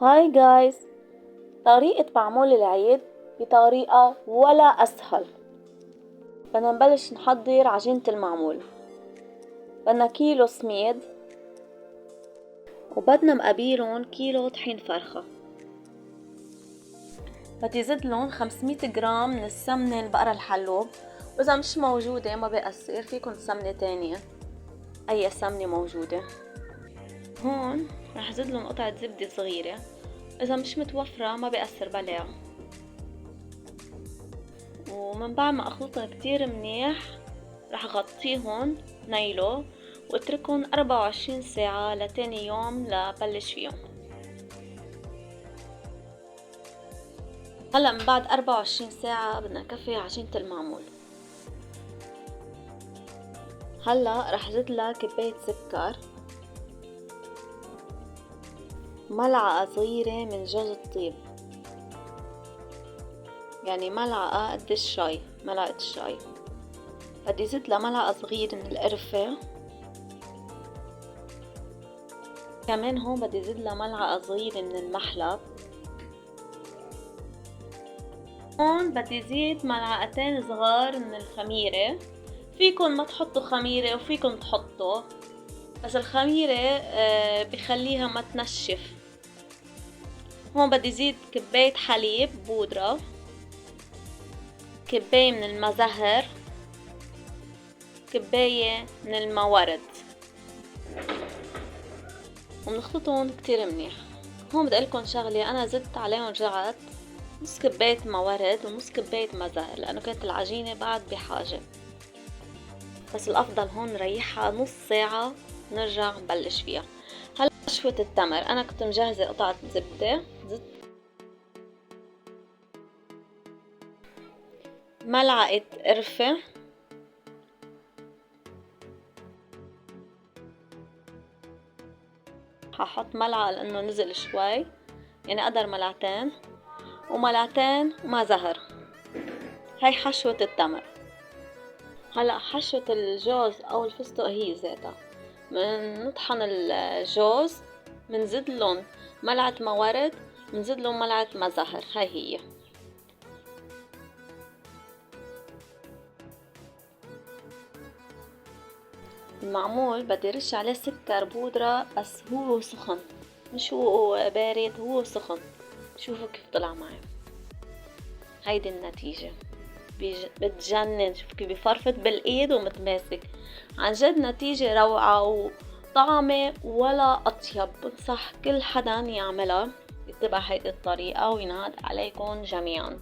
هاي جايز، طريقة معمول العيد بطريقة ولا أسهل. بدنا نبلش نحضر عجينة المعمول. بدنا كيلو سميد، وبدنا مقابيرون كيلو طحين فرخة. بدي زدلن 500 جرام من السمنة البقرة الحلوب، وإذا مش موجودة ما بيأثر، فيكن سمنة تانية، أي سمنة موجودة. هون رح زدلن قطعة زبدة صغيرة، إذا مش متوفرة ما بيأثر بلاها. ومن بعد ما اخلطهم كتير منيح رح غطيهم نايلو واتركهم 24 ساعة لتاني يوم لبلش فيهم. هلأ من بعد 24 ساعة بدنا نكفي عجينة المعمول. هلأ رح زدلها كباية سكر، ملعقة صغيرة من جوز الطيب، يعني ملعقة قد الشاي، ملعقة الشاي. بدي زدلها ملعقة صغيرة من القرفة، كمان هون بدي زدلها ملعقة صغيرة من المحلب. هون بدي زيد ملعقتين صغار من الخميرة، فيكن ما تحطوا خميرة وفيكن تحطوا، بس الخميرة بخليها ما تنشف. هون بدي زيد كباية حليب بودرة، كباية من المزهر، كباية من المورد، ومنخلطهم كتير منيح. هون بدي اقلكن شغلة، انا زدت عليهم رجعت نص كباية مورد ونص كباية مزهر، لانه كانت العجينة بعد بحاجة، بس الافضل هون نريحها نص ساعة نرجع نبلش فيها. هلا حشوة التمر، انا كنت مجهزة قطعة زبدة، زدت ملعقة قرفة، هحط ملعقة لانه نزل شوي، يعني قدر ملعقتين، وملعقتين ما زهر. هاي حشوة التمر. هلا حشوة الجوز او الفستق هي ذاتها، نطحن الجوز، منزدلن ملعقة مورد، منزدلن ملعقة مزهر. هاي هي. المعمول بدي رش عليه سكر بودرة بس هو سخن، مش هو بارد، هو سخن. شوفوا كيف طلع معي. هيدي النتيجة بتجنن، شوف كيف بيفرفط بالايد ومتماسك. عن جد نتيجة روعة وطعمة ولا اطيب. بنصح كل حدا يعملها، يتبع هيدي الطريقة، وينعاد عليكم جميعا.